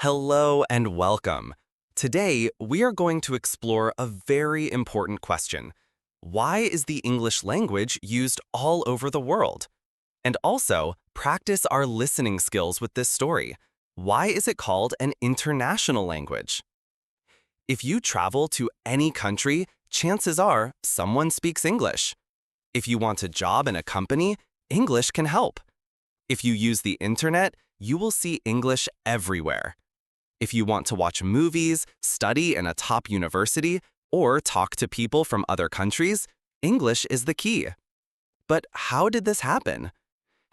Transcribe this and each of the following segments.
Hello and welcome. Today, we are going to explore a very important question. Why is the English language used all over the world? And also, practice our listening skills with this story. Why is it called an international language? If you travel to any country, chances are someone speaks English. If you want a job in a company, English can help. If you use the internet, you will see English everywhere. If you want to watch movies, study in a top university, or talk to people from other countries, English is the key. But how did this happen?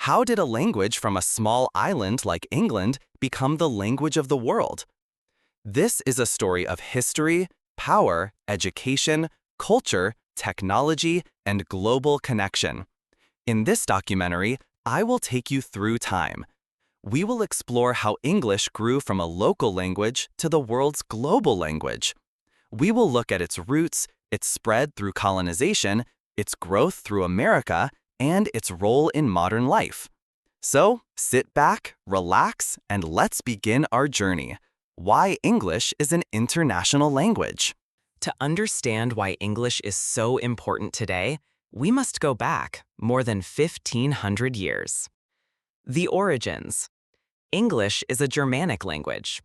How did a language from a small island like England become the language of the world? This is a story of history, power, education, culture, technology, and global connection. In this documentary, I will take you through time. We will explore how English grew from a local language to the world's global language. We will look at its roots, its spread through colonization, its growth through America, and its role in modern life. So, sit back, relax, and let's begin our journey. Why English is an international language. To understand why English is so important today, we must go back more than 1,500 years. The origins. English is a Germanic language.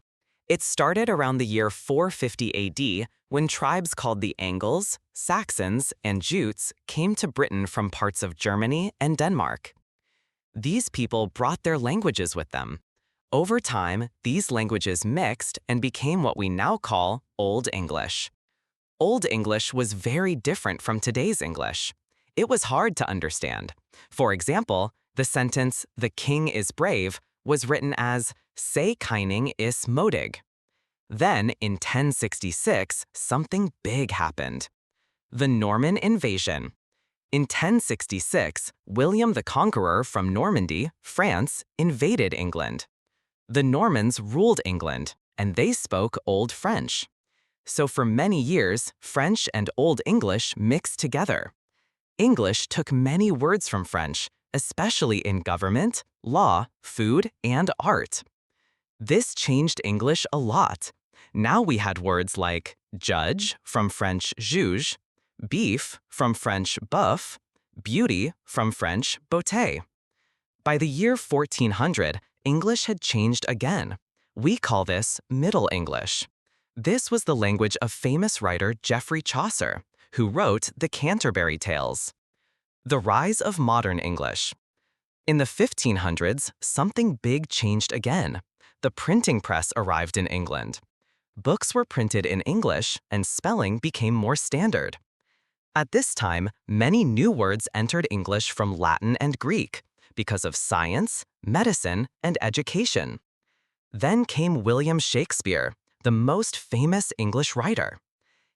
It started around the year 450 AD when tribes called the Angles, Saxons, and Jutes came to Britain from parts of Germany and Denmark. These people brought their languages with them. Over time, these languages mixed and became what we now call Old English. Old English was very different from today's English. It was hard to understand. For example, the sentence, "The king is brave," was written as "Se Koning is modig." Then, in 1066, something big happened. The Norman invasion. In 1066, William the Conqueror from Normandy, France, invaded England. The Normans ruled England, and they spoke Old French. So for many years, French and Old English mixed together. English took many words from French, especially in government, law, food, and art. This changed English a lot. Now we had words like judge from French juge, beef from French bœuf, beauty from French beauté. By the year 1400, English had changed again. We call this Middle English. This was the language of famous writer Geoffrey Chaucer, who wrote the Canterbury Tales. The rise of modern English. In the 1500s, something big changed again. The printing press arrived in England. Books were printed in English, and spelling became more standard. At this time, many new words entered English from Latin and Greek because of science, medicine, and education. Then came William Shakespeare, the most famous English writer.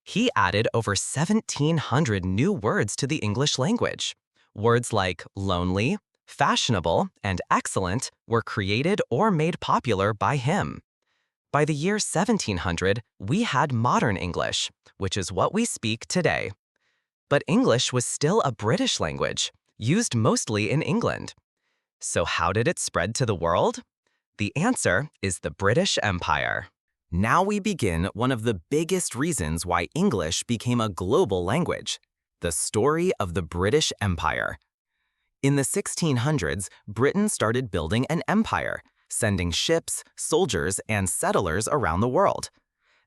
He added over 1,700 new words to the English language. Words like lonely, fashionable, and excellent were created or made popular by him. By the year 1700, we had modern English, which is what we speak today. But English was still a British language, used mostly in England. So how did it spread to the world? The answer is the British Empire. Now we begin one of the biggest reasons why English became a global language, the story of the British Empire. In the 1600s, Britain started building an empire, sending ships, soldiers, and settlers around the world.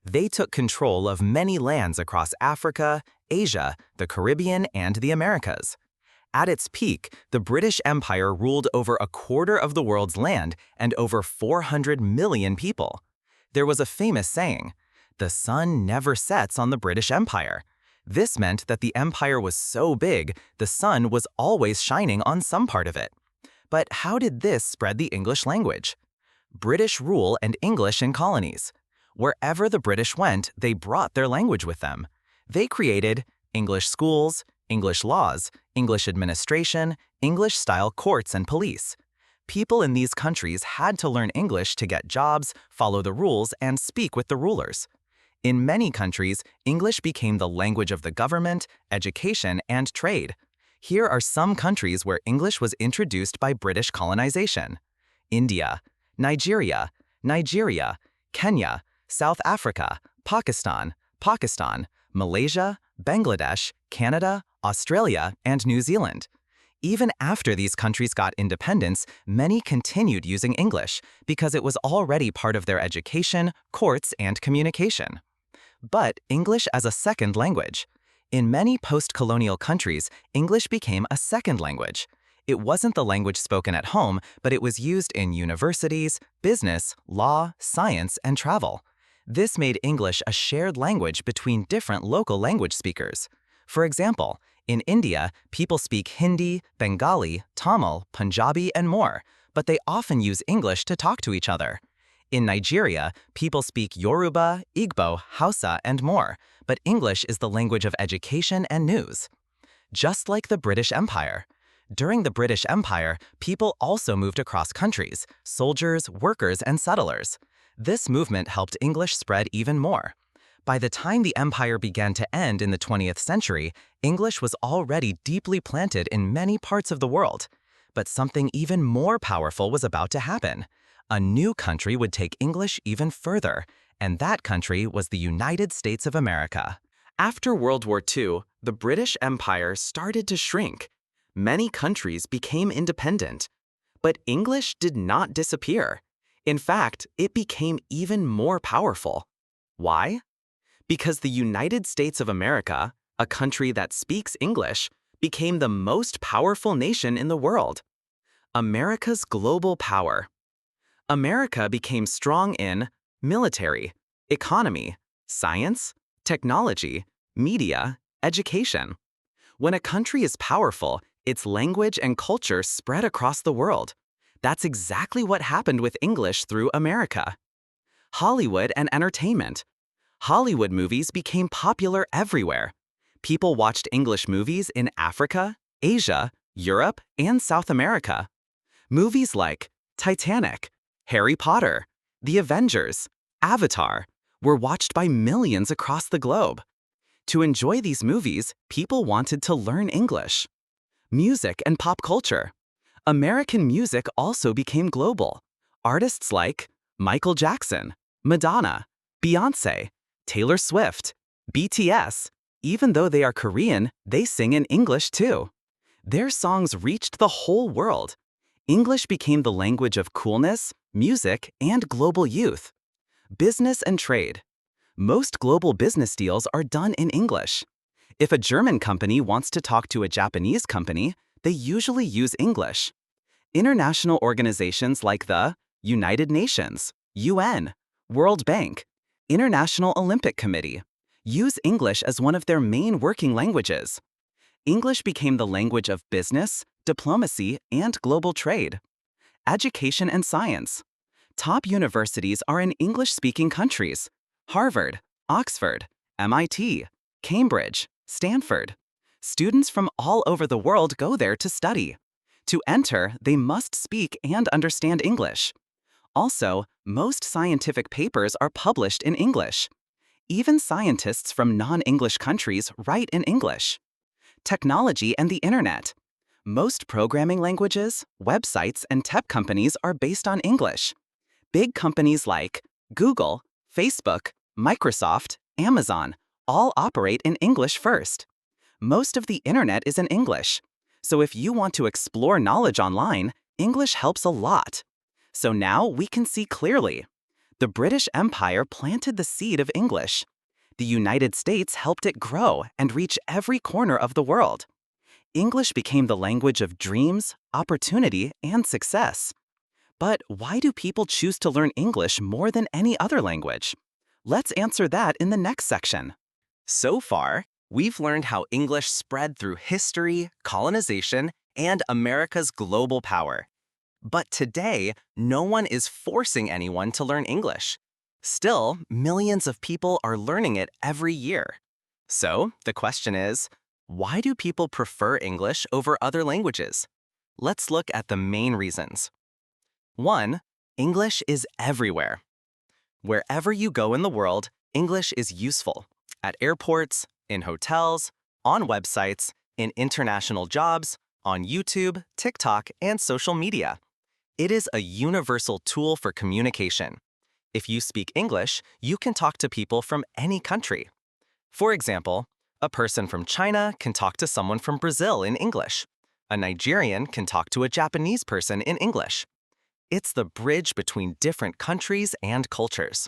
They took control of many lands across Africa, Asia, the Caribbean, and the Americas. At its peak, the British Empire ruled over a quarter of the world's land and over 400 million people. There was a famous saying, "The sun never sets on the British Empire." This meant that the empire was so big, the sun was always shining on some part of it. But how did this spread the English language? British rule and English in colonies. Wherever the British went, they brought their language with them. They created English schools, English laws, English administration, English-style courts and police. People in these countries had to learn English to get jobs, follow the rules, and speak with the rulers. In many countries, English became the language of the government, education, and trade. Here are some countries where English was introduced by British colonization: India, Nigeria, Kenya, South Africa, Pakistan, Malaysia, Bangladesh, Canada, Australia, and New Zealand. Even after these countries got independence, many continued using English because it was already part of their education, courts, and communication. But English as a second language. In many post-colonial countries, English became a second language. It wasn't the language spoken at home, but it was used in universities, business, law, science, and travel. This made English a shared language between different local language speakers. For example, in India, people speak Hindi, Bengali, Tamil, Punjabi, and more, but they often use English to talk to each other. In Nigeria, people speak Yoruba, Igbo, Hausa, and more, but English is the language of education and news. Just like the British Empire. During the British Empire, people also moved across countries, soldiers, workers, and settlers. This movement helped English spread even more. By the time the empire began to end in the 20th century, English was already deeply planted in many parts of the world. But something even more powerful was about to happen. A new country would take English even further, and that country was the United States of America. After World War II, the British Empire started to shrink. Many countries became independent. But English did not disappear. In fact, it became even more powerful. Why? Because the United States of America, a country that speaks English, became the most powerful nation in the world. America's global power. America became strong in military, economy, science, technology, media, education. When a country is powerful, its language and culture spread across the world. That's exactly what happened with English through America. Hollywood and entertainment. Hollywood movies became popular everywhere. People watched English movies in Africa, Asia, Europe, and South America. Movies like Titanic, Harry Potter, The Avengers, Avatar were watched by millions across the globe. To enjoy these movies, people wanted to learn English. Music and pop culture. American music also became global. Artists like Michael Jackson, Madonna, Beyoncé, Taylor Swift, BTS, even though they are Korean, they sing in English too. Their songs reached the whole world. English became the language of coolness, music, and global youth. Business and trade. Most global business deals are done in English. If a German company wants to talk to a Japanese company, they usually use English. International organizations like the United Nations, UN, World Bank, International Olympic Committee use English as one of their main working languages. English became the language of business, diplomacy, and global trade. Education and science. Top universities are in English-speaking countries: Harvard, Oxford, MIT, Cambridge, Stanford. Students from all over the world go there to study. To enter, they must speak and understand English. Also, most scientific papers are published in English. Even scientists from non-English countries write in English. Technology and the internet. Most programming languages, websites, and tech companies are based on English. Big companies like Google, Facebook, Microsoft, Amazon all operate in English first. Most of the internet is in English. So if you want to explore knowledge online, English helps a lot. So now we can see clearly. The British Empire planted the seed of English. The United States helped it grow and reach every corner of the world. English became the language of dreams, opportunity, and success. But why do people choose to learn English more than any other language? Let's answer that in the next section. So far, we've learned how English spread through history, colonization, and America's global power. But today, no one is forcing anyone to learn English. Still, millions of people are learning it every year. So, the question is, why do people prefer English over other languages? Let's look at the main reasons. 1. English is everywhere. Wherever you go in the world, English is useful. At airports, in hotels, on websites, in international jobs, on YouTube, TikTok, and social media. It is a universal tool for communication. If you speak English, you can talk to people from any country. For example, a person from China can talk to someone from Brazil in English. A Nigerian can talk to a Japanese person in English. It's the bridge between different countries and cultures.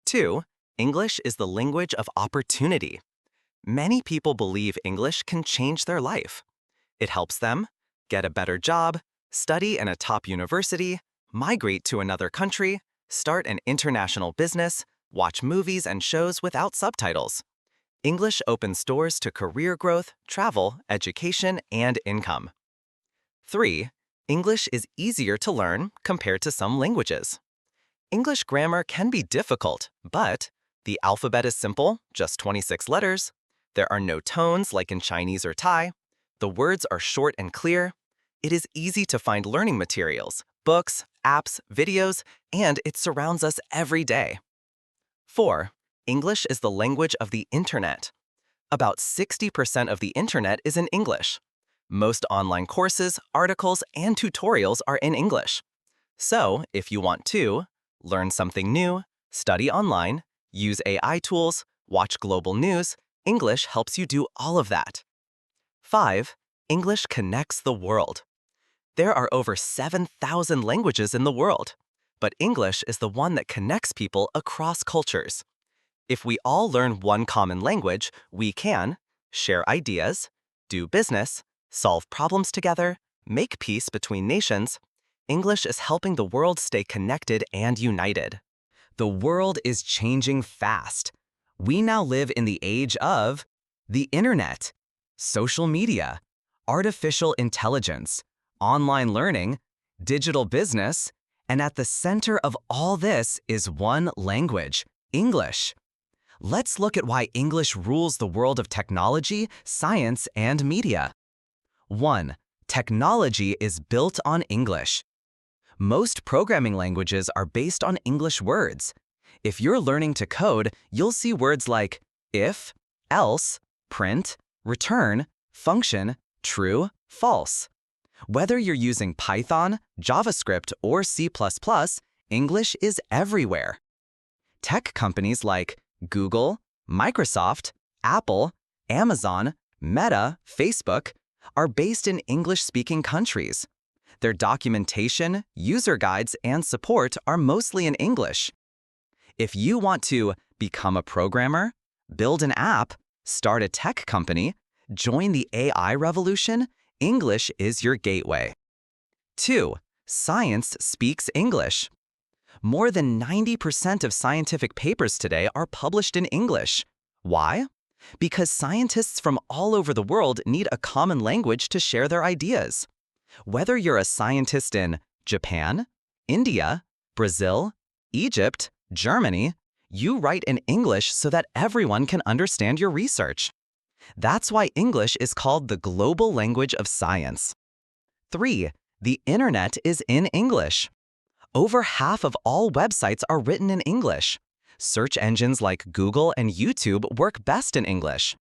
2. English is the language of opportunity. Many people believe English can change their life. It helps them get a better job, study in a top university, migrate to another country, start an international business, watch movies and shows without subtitles. English opens doors to career growth, travel, education, and income. 3. English is easier to learn compared to some languages. English grammar can be difficult, but the alphabet is simple, just 26 letters. There are no tones like in Chinese or Thai. The words are short and clear. It is easy to find learning materials, books, apps, videos, and it surrounds us every day. 4. English is the language of the internet. About 60% of the internet is in English. Most online courses, articles, and tutorials are in English. So, if you want to learn something new, study online, use AI tools, watch global news, English helps you do all of that. 5. English connects the world. There are over 7,000 languages in the world, but English is the one that connects people across cultures. If we all learn one common language, we can share ideas, do business, solve problems together, make peace between nations. English is helping the world stay connected and united. The world is changing fast. We now live in the age of the internet, social media, artificial intelligence, online learning, digital business, and at the center of all this is one language, English. Let's look at why English rules the world of technology, science, and media. 1. Technology is built on English. Most programming languages are based on English words. If you're learning to code, you'll see words like if, else, print, return, function, true, false. Whether you're using Python, JavaScript, or C++, English is everywhere. Tech companies like Google, Microsoft, Apple, Amazon, Meta, Facebook are based in English-speaking countries. Their documentation, user guides, and support are mostly in English. If you want to become a programmer, build an app, start a tech company, join the AI revolution, English is your gateway. 2. Science speaks English. More than 90% of scientific papers today are published in English. Why? Because scientists from all over the world need a common language to share their ideas. Whether you're a scientist in Japan, India, Brazil, Egypt, Germany, you write in English so that everyone can understand your research. That's why English is called the global language of science. 3. The internet is in English. Over half of all websites are written in English. Search engines like Google and YouTube work best in English.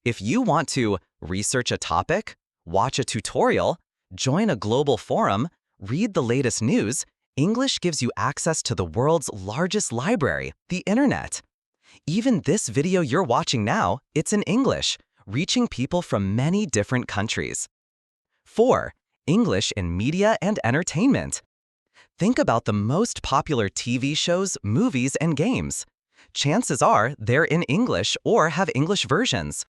If you want to research a topic, watch a tutorial, join a global forum, read the latest news, English gives you access to the world's largest library, the internet. Even this video you're watching now, it's in English, reaching people from many different countries. 4. English in media and entertainment. Think about the most popular TV shows, movies, and games. Chances are they're in English or have English versions.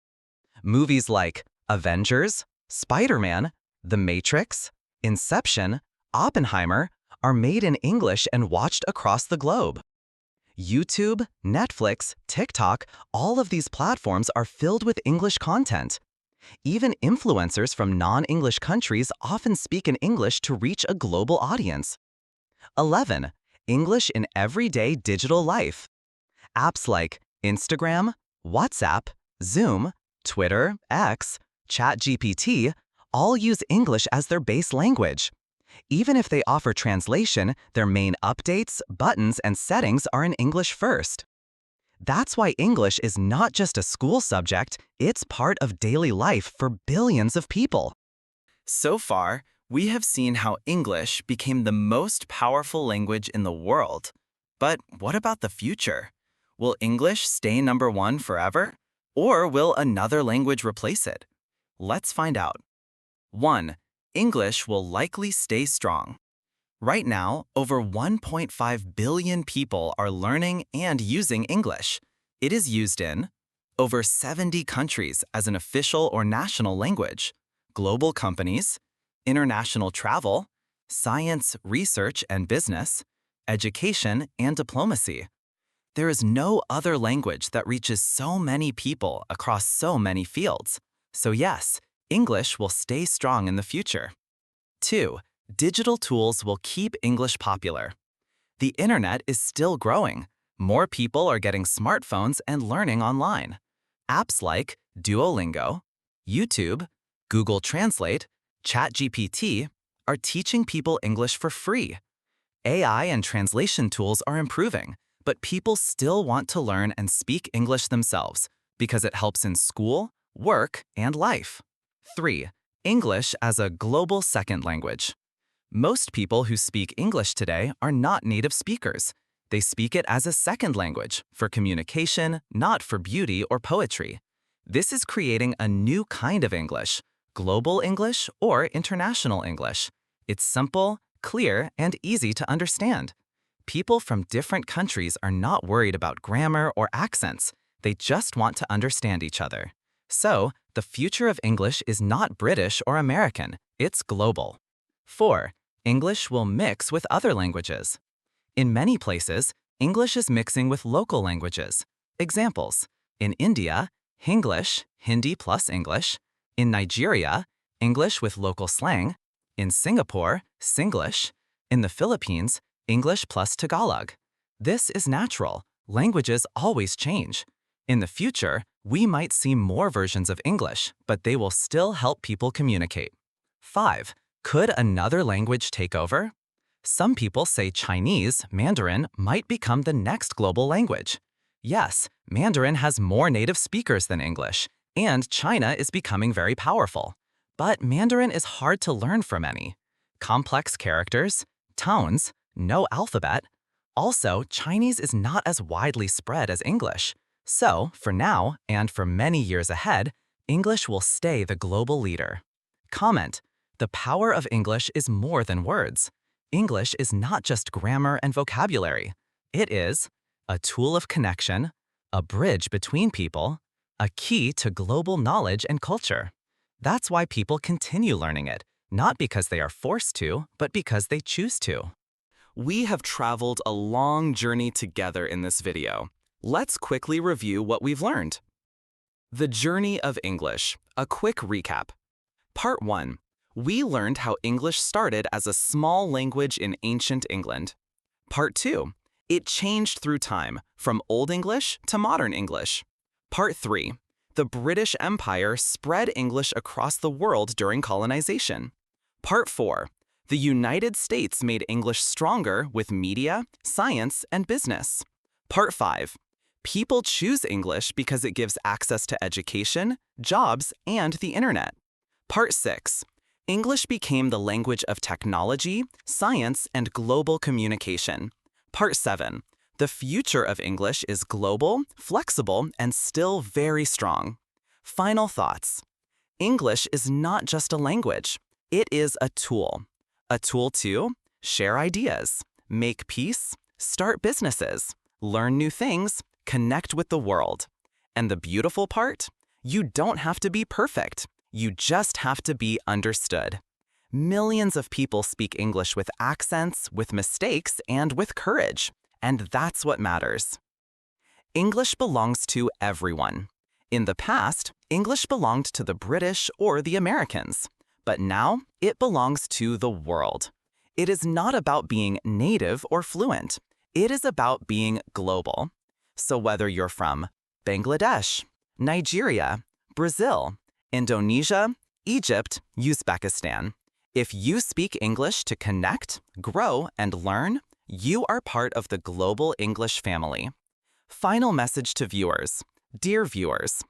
Movies like Avengers, Spider-Man, The Matrix, Inception, Oppenheimer are made in English and watched across the globe. YouTube, Netflix, TikTok, all of these platforms are filled with English content. Even influencers from non-English countries often speak in English to reach a global audience. 11. English in everyday digital life. Apps like Instagram, WhatsApp, Zoom, Twitter, X, ChatGPT all use English as their base language. Even if they offer translation, their main updates, buttons, and settings are in English first. That's why English is not just a school subject, it's part of daily life for billions of people. So far, we have seen how English became the most powerful language in the world. But what about the future? Will English stay number one forever? Or will another language replace it? Let's find out. 1. English will likely stay strong. Right now, over 1.5 billion people are learning and using English. It is used in over 70 countries as an official or national language, global companies, international travel, science, research and business, education, and diplomacy. There is no other language that reaches so many people across so many fields. So yes, English will stay strong in the future. 2. Digital tools will keep English popular. The internet is still growing. More people are getting smartphones and learning online. Apps like Duolingo, YouTube, Google Translate, ChatGPT are teaching people English for free. AI and translation tools are improving, but people still want to learn and speak English themselves because it helps in school, work, and life. 3. English as a global second language. Most people who speak English today are not native speakers. They speak it as a second language for communication, not for beauty or poetry. This is creating a new kind of English, global English or international English. It's simple, clear, and easy to understand. People from different countries are not worried about grammar or accents. They just want to understand each other. So, the future of English is not British or American, it's global. 4. English will mix with other languages. In many places, English is mixing with local languages. Examples: in India, Hinglish, Hindi plus English; in Nigeria, English with local slang; in Singapore, Singlish; in the Philippines, English plus Tagalog. This is natural. Languages always change. In the future, we might see more versions of English, but they will still help people communicate. 5. Could another language take over? Some people say Chinese, Mandarin, might become the next global language. Yes, Mandarin has more native speakers than English, and China is becoming very powerful. But Mandarin is hard to learn for many. Complex characters, tones, no alphabet. Also, Chinese is not as widely spread as English. So, for now, and for many years ahead, English will stay the global leader. Comment: the power of English is more than words. English is not just grammar and vocabulary. It is a tool of connection, a bridge between people, a key to global knowledge and culture. That's why people continue learning it, not because they are forced to, but because they choose to. We have traveled a long journey together in this video. Let's quickly review what we've learned. The journey of English, a quick recap. Part 1. We learned how English started as a small language in ancient England. Part 2. It changed through time, from Old English to Modern English. Part 3. The British Empire spread English across the world during colonization. Part 4. The United States made English stronger with media, science, and business. Part 5. People choose English because it gives access to education, jobs, and the internet. Part 6. English became the language of technology, science, and global communication. Part 7. The future of English is global, flexible, and still very strong. Final thoughts. English is not just a language. It is a tool. A tool to share ideas, make peace, start businesses, learn new things, connect with the world. And the beautiful part? You don't have to be perfect. You just have to be understood. Millions of people speak English with accents, with mistakes, and with courage. And that's what matters. English belongs to everyone. In the past, English belonged to the British or the Americans. But now, it belongs to the world. It is not about being native or fluent. It is about being global. So whether you're from Bangladesh, Nigeria, Brazil, Indonesia, Egypt, Uzbekistan, if you speak English to connect, grow, and learn, you are part of the global English family. Final message to viewers. Dear viewers,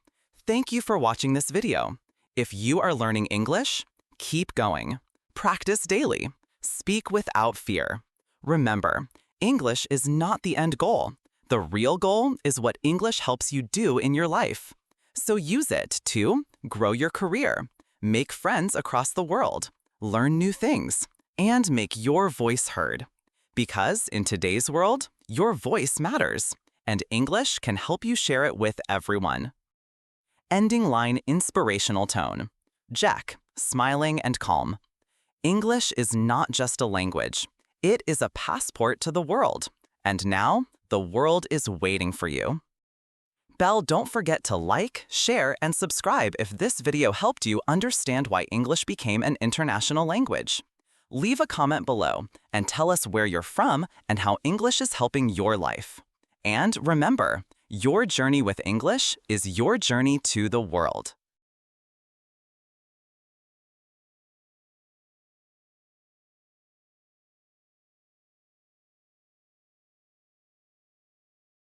thank you for watching this video. If you are learning English, keep going. Practice daily. Speak without fear. Remember, English is not the end goal. The real goal is what English helps you do in your life. So use it to grow your career, make friends across the world, learn new things, and make your voice heard. Because in today's world, your voice matters, and English can help you share it with everyone. Ending line inspirational tone. Jeck, smiling and calm. English is not just a language. It is a passport to the world. And now, the world is waiting for you. Belle, don't forget to like, share, and subscribe if this video helped you understand why English became an international language. Leave a comment below and tell us where you're from and how English is helping your life. And remember, your journey with English is your journey to the world.